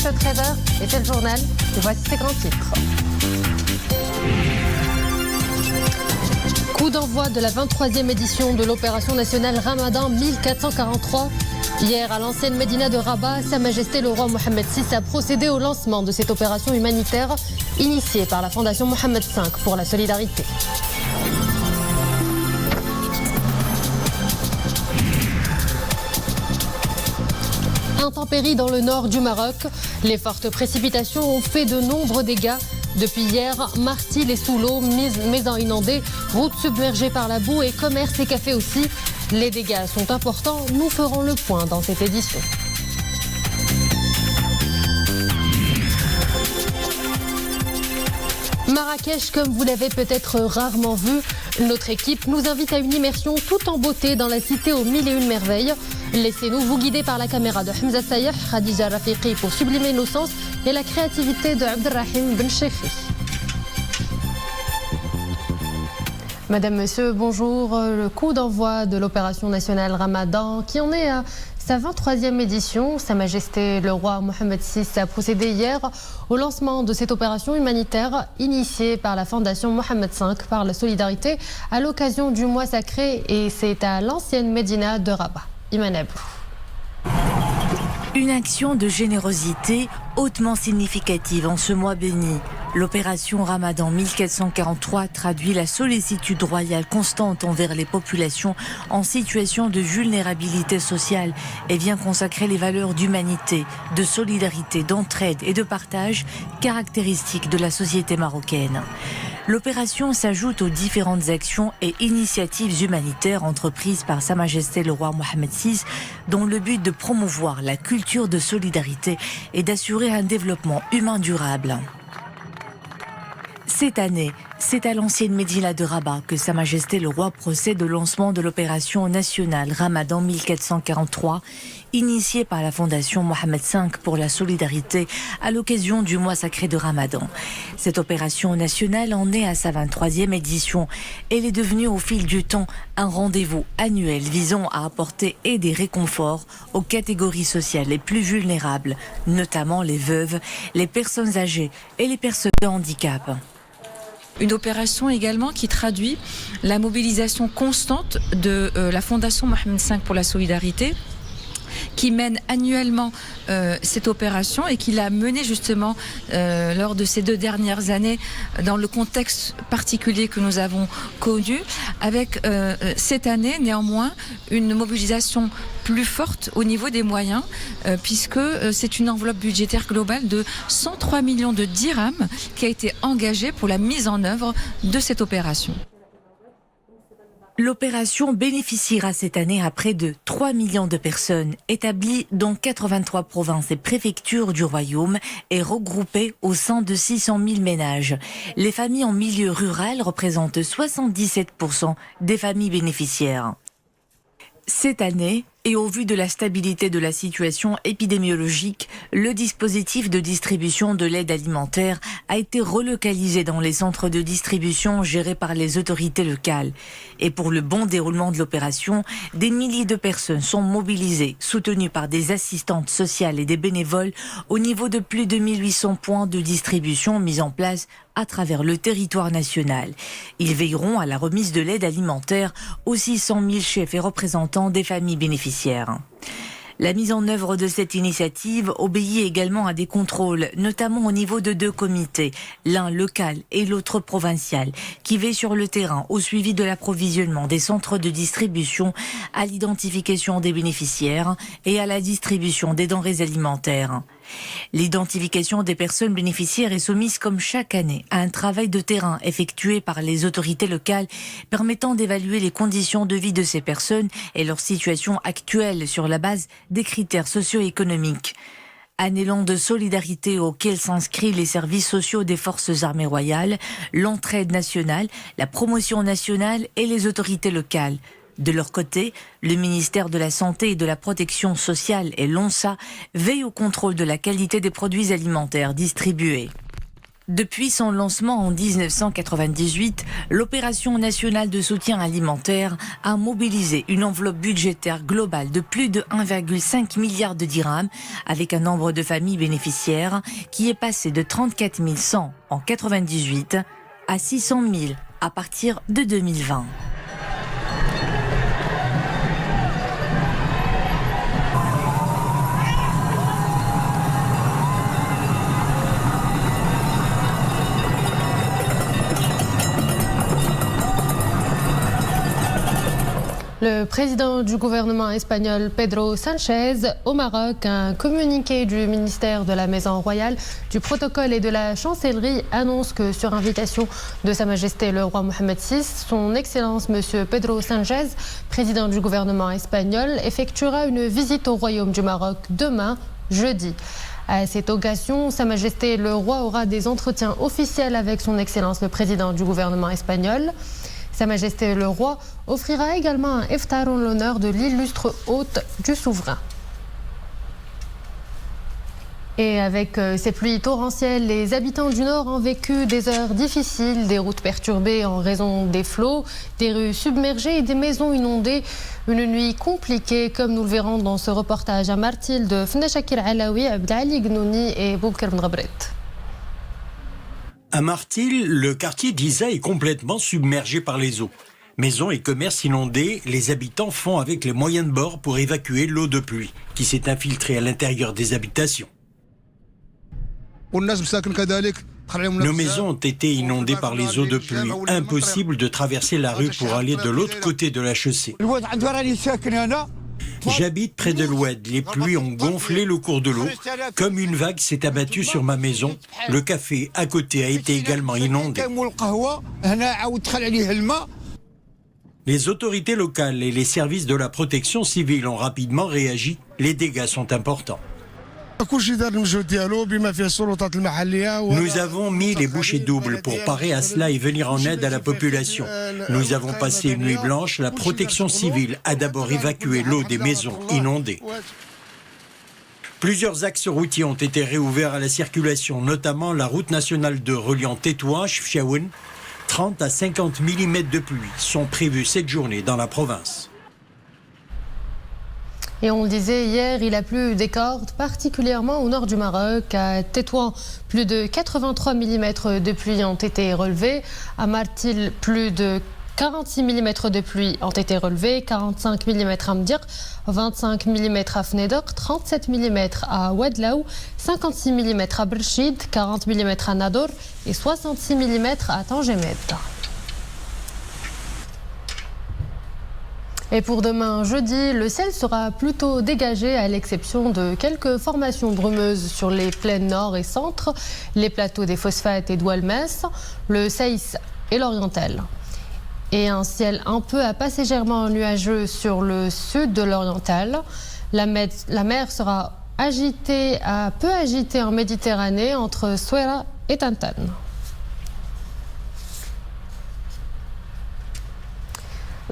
presque 13h et c'est le journal. Et voici ses grands titres. Coup d'envoi de la 23e édition de l'opération nationale Ramadan 1443. Hier, à l'ancienne Médina de Rabat, Sa Majesté le roi Mohammed VI a procédé au lancement de cette opération humanitaire initiée par la Fondation Mohammed V pour la solidarité. Intempéries dans le nord du Maroc. Les fortes précipitations ont fait de nombreux dégâts. Depuis hier, Martil est sous l'eau, maisons inondées, routes submergées par la boue et commerces et cafés aussi. Les dégâts sont importants. Nous ferons le point dans cette édition. Marrakech, comme vous l'avez peut-être rarement vu, notre équipe nous invite à une immersion tout en beauté dans la cité aux mille et une merveilles. Laissez-nous vous guider par la caméra de Hamza Sayah, Khadija Rafiqi pour sublimer nos sens et la créativité de Abdelrahim Ben Cheikhi. Madame, Monsieur, bonjour. Le coup d'envoi de l'opération nationale Ramadan qui en est à sa 23e édition. Sa Majesté le roi Mohammed VI a procédé hier au lancement de cette opération humanitaire initiée par la Fondation Mohammed V par la solidarité à l'occasion du mois sacré et c'est à l'ancienne Médina de Rabat. Iman Abou. Une action de générosité hautement significative en ce mois béni. L'opération Ramadan 1443 traduit la sollicitude royale constante envers les populations en situation de vulnérabilité sociale et vient consacrer les valeurs d'humanité, de solidarité, d'entraide et de partage caractéristiques de la société marocaine. L'opération s'ajoute aux différentes actions et initiatives humanitaires entreprises par Sa Majesté le roi Mohammed VI, dont le but de promouvoir la culture de solidarité et d'assurer un développement humain durable. Cette année, c'est à l'ancienne Médina de Rabat que Sa Majesté le roi procède au lancement de l'opération nationale Ramadan 1443, initiée par la Fondation Mohammed V pour la solidarité à l'occasion du mois sacré de Ramadan. Cette opération nationale en est à sa 23e édition. Elle est devenue au fil du temps un rendez-vous annuel visant à apporter aide et réconfort aux catégories sociales les plus vulnérables, notamment les veuves, les personnes âgées et les personnes de handicap. Une opération également qui traduit la mobilisation constante de la Fondation Mohammed V pour la solidarité, qui mène annuellement cette opération et qui l'a menée justement lors de ces 2 dernières années dans le contexte particulier que nous avons connu, avec cette année néanmoins une mobilisation plus forte au niveau des moyens, puisque c'est une enveloppe budgétaire globale de 103 millions de dirhams qui a été engagée pour la mise en œuvre de cette opération. L'opération bénéficiera cette année à près de 3 millions de personnes établies dans 83 provinces et préfectures du royaume et regroupées au sein de 600 000 ménages. Les familles en milieu rural représentent 77% des familles bénéficiaires. Cette année, et au vu de la stabilité de la situation épidémiologique, le dispositif de distribution de l'aide alimentaire a été relocalisé dans les centres de distribution gérés par les autorités locales. Et pour le bon déroulement de l'opération, des milliers de personnes sont mobilisées, soutenues par des assistantes sociales et des bénévoles au niveau de plus de 1800 points de distribution mis en place à travers le territoire national. Ils veilleront à la remise de l'aide alimentaire aux 600 000 chefs et représentants des familles bénéficiaires. La mise en œuvre de cette initiative obéit également à des contrôles, notamment au niveau de 2 comités, l'un local et l'autre provincial, qui veillent sur le terrain au suivi de l'approvisionnement des centres de distribution, à l'identification des bénéficiaires et à la distribution des denrées alimentaires. L'identification des personnes bénéficiaires est soumise comme chaque année à un travail de terrain effectué par les autorités locales permettant d'évaluer les conditions de vie de ces personnes et leur situation actuelle sur la base des critères socio-économiques. Un élan de solidarité auquel s'inscrivent les services sociaux des forces armées royales, l'entraide nationale, la promotion nationale et les autorités locales. De leur côté, le ministère de la Santé et de la Protection sociale et l'ONSA veillent au contrôle de la qualité des produits alimentaires distribués. Depuis son lancement en 1998, l'opération nationale de soutien alimentaire a mobilisé une enveloppe budgétaire globale de plus de 1,5 milliard de dirhams, avec un nombre de familles bénéficiaires qui est passé de 34 100 en 1998 à 600 000 à partir de 2020. Le président du gouvernement espagnol, Pedro Sánchez, au Maroc, un communiqué du ministère de la Maison royale, du protocole et de la chancellerie annonce que sur invitation de Sa Majesté le roi Mohammed VI, son Excellence Monsieur Pedro Sánchez, président du gouvernement espagnol, effectuera une visite au Royaume du Maroc demain, jeudi. À cette occasion, Sa Majesté le roi aura des entretiens officiels avec son Excellence le président du gouvernement espagnol. Sa Majesté le Roi offrira également un iftar en l'honneur de l'illustre hôte du souverain. Et avec ces pluies torrentielles, les habitants du Nord ont vécu des heures difficiles, des routes perturbées en raison des flots, des rues submergées et des maisons inondées. Une nuit compliquée, comme nous le verrons dans ce reportage à Martil de Fna Shakir Alaoui, Abdali Gnouni et Boubkar Mdrabret. À Martil, le quartier d'Isa est complètement submergé par les eaux. Maisons et commerces inondés, les habitants font avec les moyens de bord pour évacuer l'eau de pluie qui s'est infiltrée à l'intérieur des habitations. Nos maisons ont été inondées par les eaux de pluie. Impossible de traverser la rue pour aller de l'autre côté de la chaussée. J'habite près de l'Oued. Les pluies ont gonflé le cours de l'eau. Comme une vague s'est abattue sur ma maison, le café à côté a été également inondé. Les autorités locales et les services de la protection civile ont rapidement réagi. Les dégâts sont importants. Nous avons mis les bouchées doubles pour parer à cela et venir en aide à la population. Nous avons passé une nuit blanche. La protection civile a d'abord évacué l'eau des maisons inondées. Plusieurs axes routiers ont été réouverts à la circulation, notamment la route nationale 2 reliant Tétouan, Chefchaouen. 30 à 50 mm de pluie sont prévus cette journée dans la province. Et on le disait hier, il a plu des cordes, particulièrement au nord du Maroc. À Tétouan, plus de 83 mm de pluie ont été relevés. À Martil, plus de 46 mm de pluie ont été relevés, 45 mm à Mdir, 25 mm à Fnedok, 37 mm à Ouadlaou, 56 mm à Berchid, 40 mm à Nador et 66 mm à Tangemed. Et pour demain jeudi, le ciel sera plutôt dégagé à l'exception de quelques formations brumeuses sur les plaines nord et centre, les plateaux des Phosphates et d'Oualmès, le Saïs et l'Oriental. Et un ciel un peu à passagèrement nuageux sur le sud de l'Oriental. La mer sera peu agitée en Méditerranée entre Souera et Tantan.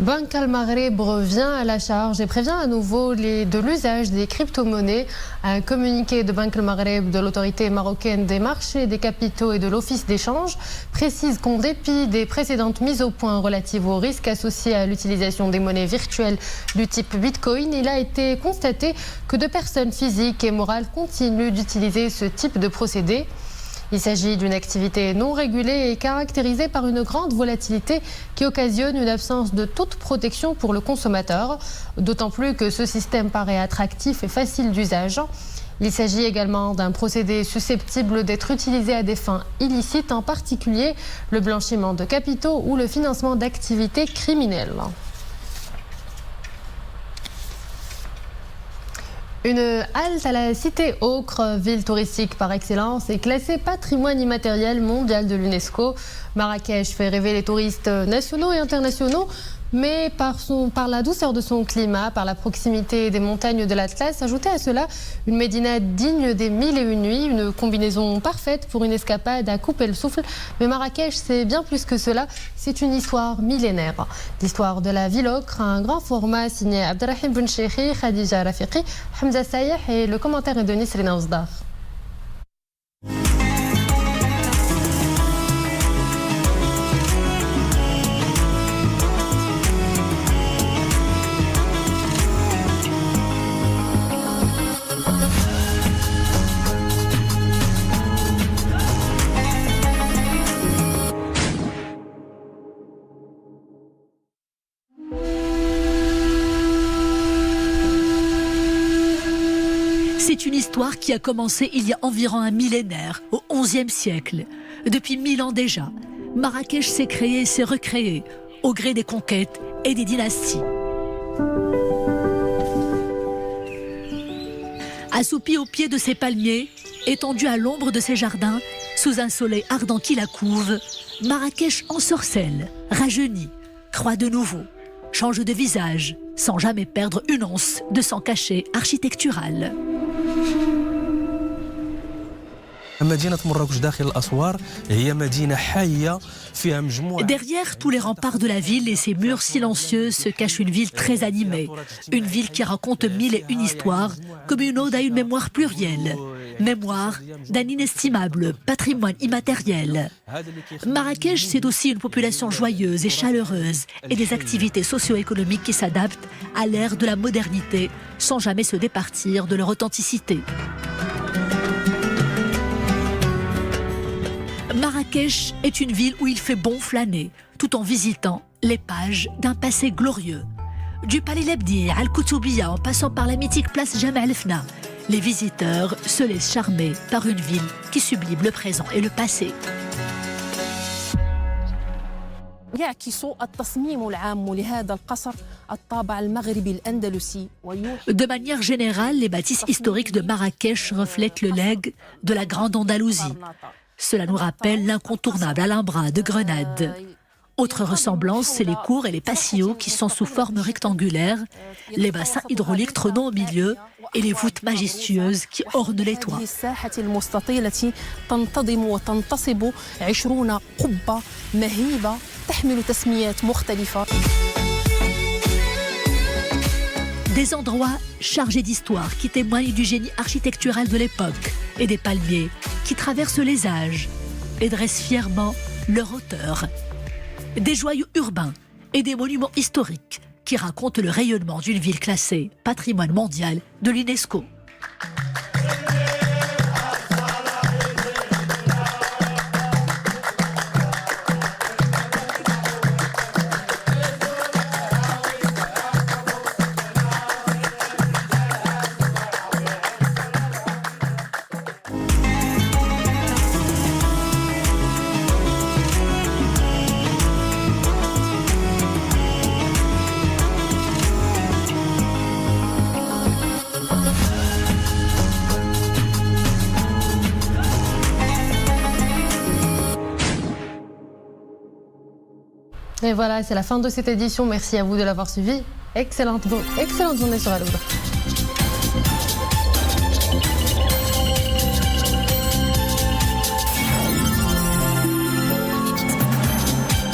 Banque Al Maghreb revient à la charge et prévient à nouveau de l'usage des crypto-monnaies. Un communiqué de Banque Al Maghreb de l'autorité marocaine des marchés, des capitaux et de l'office d'échange précise qu'en dépit des précédentes mises au point relatives aux risques associés à l'utilisation des monnaies virtuelles du type Bitcoin, il a été constaté que de personnes physiques et morales continuent d'utiliser ce type de procédé. Il s'agit d'une activité non régulée et caractérisée par une grande volatilité qui occasionne une absence de toute protection pour le consommateur, d'autant plus que ce système paraît attractif et facile d'usage. Il s'agit également d'un procédé susceptible d'être utilisé à des fins illicites, en particulier le blanchiment de capitaux ou le financement d'activités criminelles. Une halte à la cité Ocre, ville touristique par excellence, est classée patrimoine immatériel mondial de l'UNESCO. Marrakech fait rêver les touristes nationaux et internationaux, mais par la douceur de son climat, par la proximité des montagnes de l'Atlas, ajoutez à cela une médina digne des 1001 nuits, une combinaison parfaite pour une escapade à couper le souffle. Mais Marrakech, c'est bien plus que cela, c'est une histoire millénaire. L'histoire de la ville ocre, un grand format signé Abdelrahim Bencheikhi, Khadija Rafiqi, Hamza Sayeh et le commentaire est de Nisrina Ozdar. C'est une histoire qui a commencé il y a environ un millénaire, au XIe siècle. Depuis 1000 ans déjà, Marrakech s'est créée et s'est recréée au gré des conquêtes et des dynasties. Assoupie au pied de ses palmiers, étendue à l'ombre de ses jardins, sous un soleil ardent qui la couve, Marrakech ensorcelle, rajeunit, croît de nouveau, change de visage, sans jamais perdre une once de son cachet architectural. Derrière tous les remparts de la ville et ses murs silencieux se cache une ville très animée. Une ville qui raconte mille et une histoires, comme une ode à une mémoire plurielle. Mémoire d'un inestimable patrimoine immatériel. Marrakech, c'est aussi une population joyeuse et chaleureuse et des activités socio-économiques qui s'adaptent à l'ère de la modernité sans jamais se départir de leur authenticité. Marrakech est une ville où il fait bon flâner, tout en visitant les pages d'un passé glorieux. Du palais Lebdi à Al-Koutoubia en passant par la mythique place Jemaa el-Fna, les visiteurs se laissent charmer par une ville qui sublime le présent et le passé. De manière générale, les bâtisses historiques de Marrakech reflètent le legs de la Grande Andalousie. Cela nous rappelle l'incontournable Alhambra de Grenade. Autre ressemblance, c'est les cours et les patios qui sont sous forme rectangulaire, les bassins hydrauliques trônant au milieu et les voûtes majestueuses qui ornent les toits. Des endroits chargés d'histoire qui témoignent du génie architectural de l'époque et des palmiers qui traversent les âges et dressent fièrement leur hauteur. Des joyaux urbains et des monuments historiques qui racontent le rayonnement d'une ville classée patrimoine mondial de l'UNESCO. Et voilà, c'est la fin de cette édition. Merci à vous de l'avoir suivi. Excellente journée sur Alouda.